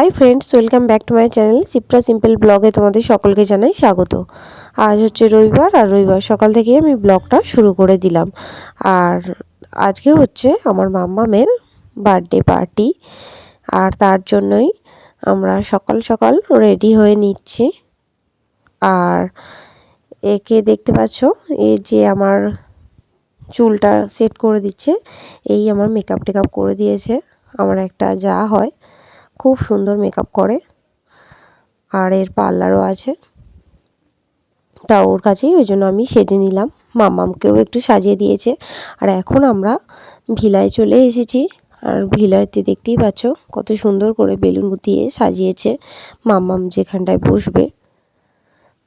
High friends, welcome back to my channel চিপ্রা simple ব্লগে তোমাদের সকলকে জানাই স্বাগত। আজ হচ্ছে রবিবার, আর রবিবার সকাল থেকেই আমি ব্লগটা শুরু করে দিলাম। আর আজকে হচ্ছে আমার মাম্মামের বার্থডে পার্টি, আর তার জন্যই আমরা সকাল সকাল রেডি হয়ে নিচ্ছি। আর একে দেখতে পাচ্ছ, এই যে আমার চুলটা সেট করে দিচ্ছে, এই আমার মেকআপ টেকআপ করে দিয়েছে। আমার একটা যা হয়, খুব সুন্দর মেকআপ করে, আর এর পার্লারও আছে। তা ওর কাছেই ওই জন্য আমি সেজে নিলাম, মাম্মামকেও একটু সাজিয়ে দিয়েছে। আর এখন আমরা ভিলায় চলে এসেছি। আর ভিলাতে দেখতেই পাচ্ছ কত সুন্দর করে বেলুন দিয়ে সাজিয়েছে মাম্মাম যেখানটায় বসবে।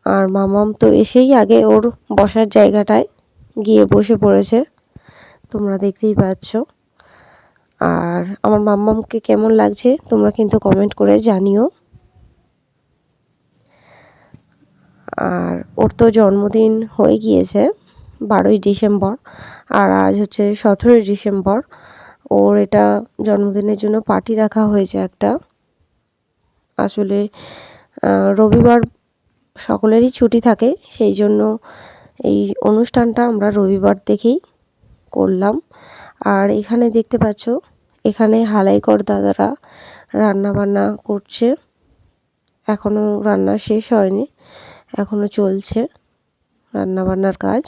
আর মাম্মাম তো এসেই আগে ওর বসার জায়গাটায় গিয়ে বসে পড়েছে, তোমরা দেখতেই পাচ্ছ। আর আমার মাম্মামকে কেমন লাগছে তোমরা কিন্তু কমেন্ট করে জানিও। আর ওর তো জন্মদিন হয়ে গিয়েছে 12ই ডিসেম্বর, আর আজ হচ্ছে 17ই ডিসেম্বর। ওর এটা জন্মদিনের জন্য পার্টি রাখা হয়েছে একটা। আসলে রবিবার সকলেরই ছুটি থাকে, সেই জন্য এই অনুষ্ঠানটা আমরা রবিবার দেখেই করলাম। আর এখানে দেখতে পাচ্ছ, এখানে হালাইকর দাদারা রান্না বান্না করছে। এখনও রান্না শেষ হয়নি, এখনও চলছে রান্নাবান্নার কাজ।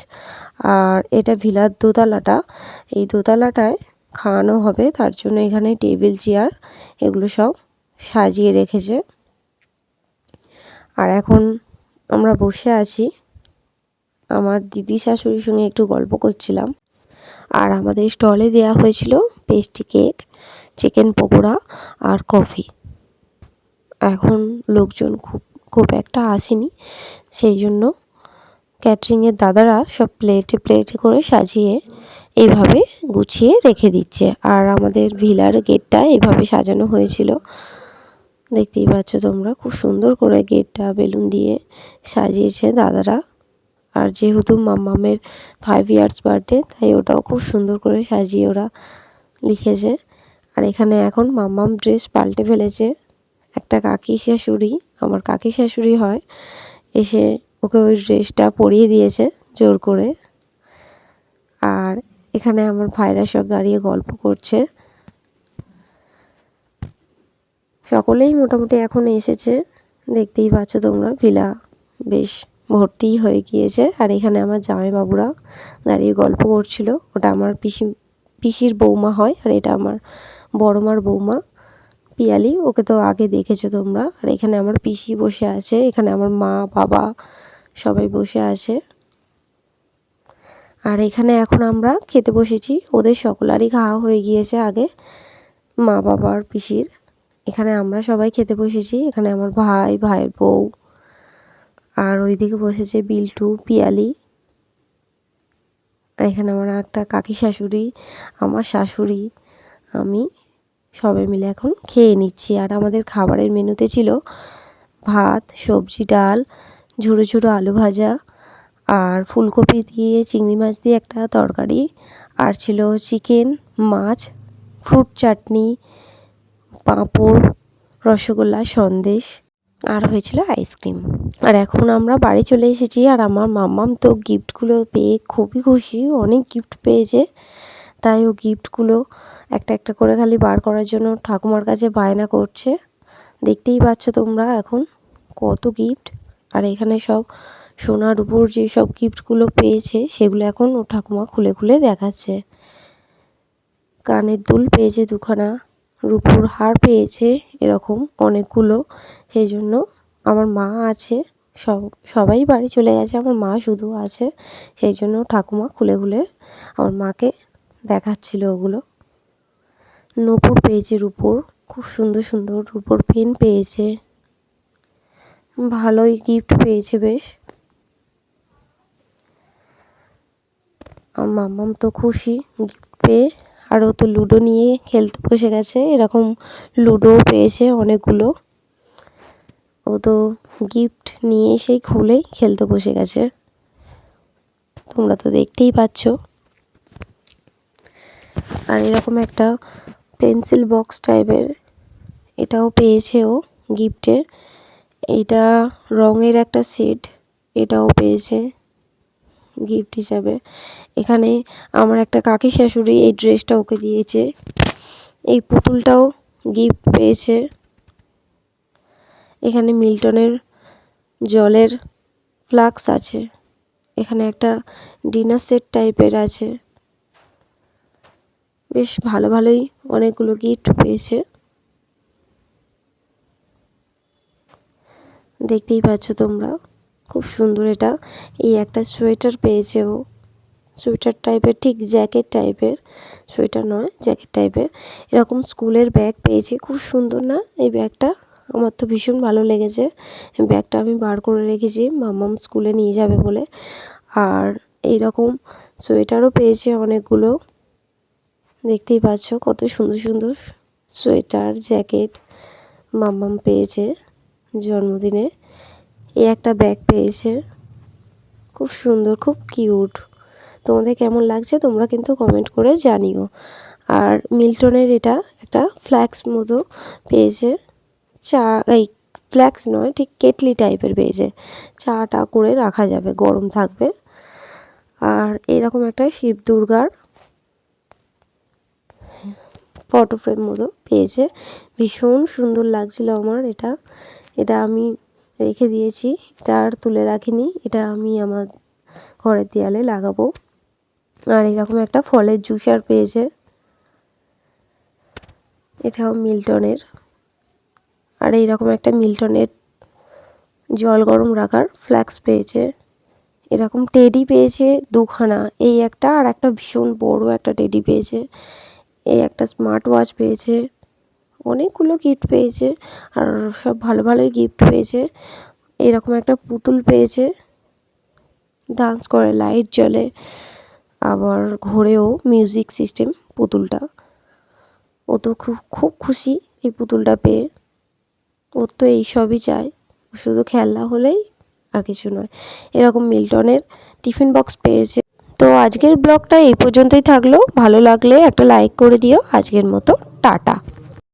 আর এটা ভিলার দোতলাটা, এই দোতলাটায় খাওয়ানো হবে, তার জন্য এখানে টেবিল চেয়ার এগুলো সব সাজিয়ে রেখেছে। আর এখন আমরা বসে আছি, আমার দিদি শাশুড়ির সঙ্গে একটু গল্প করছিলাম। আর আমাদের স্টলে দেওয়া হয়েছিল পেস্ট্রি কেক, চিকেন পকোড়া আর কফি। এখন লোকজন খুব একটা আসেনি, সেই জন্য ক্যাটারিংয়ের দাদারা সব প্লেটে প্লেটে করে সাজিয়ে এইভাবে গুছিয়ে রেখে দিচ্ছে। আর আমাদের ভিলার গেটটা এইভাবে সাজানো হয়েছিল, দেখতেই পাচ্ছ তোমরা। খুব সুন্দর করে গেটটা বেলুন দিয়ে সাজিয়েছে দাদারা। আর যেহেতু মাম্মামের 5 ইয়ার্স বার্থডে, তাই ওটাও খুব সুন্দর করে সাজিয়ে ওরা লিখেছে। আর এখানে এখন মাম্মাম ড্রেস পাল্টে ফেলেছে। একটা কাকি শাশুড়ি, আমার কাকি শাশুড়ি হয়, এসে ওকে ওই ড্রেসটা পরিয়ে দিয়েছে জোর করে। আর এখানে আমার ভাইরা সব দাঁড়িয়ে গল্প করছে। সকলেই মোটামুটি এখন এসেছে, দেখতেই পাচ্ছ তোমরা। ভিলা বেশ ভর্তি হয়ে গিয়েছে। আর এখানে আমার জামাইবাবুরা দাঁড়িয়ে গল্প করছিল। ওটা আমার পিসির বৌমা হয়, আর এটা আমার বড়মার বৌমা পিয়ালি, ওকে তো আগে দেখেছো তোমরা। আর এখানে আমার পিসি বসে আছে, এখানে আমার মা বাবা সবাই বসে আছে। আর এখানে এখন আমরা খেতে বসেছি, ওদের সকলারই খাওয়া হয়ে গিয়েছে আগে, মা বাবার পিসির। এখানে আমরা সবাই খেতে বসেছি। এখানে আমার ভাই, ভাইয়ের বউ, আর ওইদিকে বসেছে বিল্টু, পিয়ালি। আর এখানে আমার একটা কাকি শাশুড়ি, আমার শাশুড়ি, আমি সবাই মিলে এখন খেয়ে নিচ্ছি। আর আমাদের খাবারের মেনুতে ছিল ভাত, সবজি, ডাল, ঝুড়ো ঝুড়ো আলু ভাজা, আর ফুলকপি দিয়ে চিংড়ি মাছ দিয়ে একটা তরকারি, আর ছিল চিকেন, মাছ, ফ্রুট চাটনি, পাঁপড়, রসগোল্লা, সন্দেশ, আর হয়েছিল আইসক্রিম। আর এখন আমরা বাড়ি চলে এসেছি। আর আমার মাম্মাম তো গিফটগুলো পেয়ে খুবই খুশি, অনেক গিফট পেয়েছে। তাই ও গিফটগুলো একটা একটা করে খালি বার করার জন্য ঠাকুমার কাছে বায়না করছে। দেখতেই পাচ্ছ তোমরা এখন কত গিফট। আর এখানে সব সোনার উপর যে সব গিফটগুলো পেয়েছে সেগুলো এখন ও ঠাকুমা খুলে খুলে দেখাচ্ছে। কানের দুল পেয়েছে 2খানা, রূপোর হার পেয়েছে এরকম অনেকগুলো। সেই জন্য আমার মা আছে, সবাই বাড়ি চলে গেছে, আমার মা শুধু আছে। সেই জন্য ঠাকুমা খুলে খুলে আমার মাকে দেখাচ্ছিল ওগুলো। নূপুর পেয়েছে রূপোর, খুব সুন্দর সুন্দর রূপোর পেন পেয়েছে, ভালোই গিফট পেয়েছে বেশ। আমার মাম্মাম তো খুশি গিফট পেয়ে। আর ও তো লুডো নিয়ে খেলতে বসে গেছে, এরকম লুডোও পেয়েছে অনেকগুলো। ও তো গিফট নিয়ে সেই খুলেই খেলতে বসে গেছে, তোমরা তো দেখতেই পাচ্ছ। আর এরকম একটা পেন্সিল বক্স টাইপের এটাও পেয়েছে ও গিফটে। এটা রঙের একটা সেট, এটাও পেয়েছে গিফট হিসাবে। এখানে আমার একটা কাকি শাশুড়ি এই ড্রেসটা ওকে দিয়েছে। এই পুতুলটাও গিফট পেয়েছে। এখানে মিল্টনের জলের ফ্লাক্স আছে। এখানে একটা ডিনার সেট টাইপের আছে। বেশ ভালো ভালোই অনেকগুলো গিফট পেয়েছে। দেখতেই পাচ্ছ তোমরা, খুব সুন্দর। এটা এই একটা সোয়েটার পেয়েছে ও, সোয়েটার টাইপের, ঠিক জ্যাকেট টাইপের, সোয়েটার নয় জ্যাকেট টাইপের। এরকম স্কুলের ব্যাগ পেয়েছি, খুব সুন্দর না এই ব্যাগটা? আমার তো ভীষণ ভালো লেগেছে। ব্যাগটা আমি বার করে রেখেছি মাম্মাম স্কুলে নিয়ে যাবে বলে। আর এই রকম সোয়েটারও পেয়েছে অনেকগুলো। দেখতেই পাচ্ছ কত সুন্দর সুন্দর সোয়েটার, জ্যাকেট মাম্মাম পেয়েছে জন্মদিনে। এই একটা ব্যাগ পেয়েছে, খুব সুন্দর, খুব কিউট। তোমাদের কেমন লাগছে তোমরা কিন্তু কমেন্ট করে জানিও। আর মিল্টনের এটা একটা ফ্ল্যাক্স মতো পেয়েছে। চা, এই ফ্ল্যাক্স নয়, ঠিক কেটলি টাইপের পেয়েছে, চাটা করে রাখা যাবে, গরম থাকবে। আর এরকম একটা শিব দুর্গার ফটো ফ্রেম মতো পেয়েছে, ভীষণ সুন্দর লাগছিল আমার। এটা এটা আমি রেখে দিয়েছি, এটা আর তুলে রাখিনি। এটা আমি আমার ঘরের দেয়ালে লাগাবো। আর এরকম একটা ফলের জুসার পেয়েছে, এটাও মিল্টনের। আর এইরকম একটা মিল্টনের জল গরম রাখার ফ্ল্যাক্স পেয়েছে। এরকম টেডি পেয়েছে দুখানা, এই একটা আর একটা ভীষণ বড় একটা টেডি পেয়েছে। এই একটা স্মার্ট ওয়াচ পেয়েছে। অনেকগুলো গিফট পেয়েছে, আর সব ভালো ভালোই গিফট পেয়েছে। এরকম একটা পুতুল পেয়েছে, ডান্স করে, লাইট জ্বলে, আবার ঘোরেও, মিউজিক সিস্টেম পুতুলটা। ও তো খুব খুব খুশি এই পুতুলটা পেয়ে। ওর তো এইসবই চাই, শুধু খেলনা হলেই, আর কিছু নয়। এরকম মিল্টনের টিফিন বক্স পেয়েছে। তো আজকের ব্লগটা এই পর্যন্তই থাকলো। ভালো লাগলে একটা লাইক করে দিও। আজকের মতো টাটা।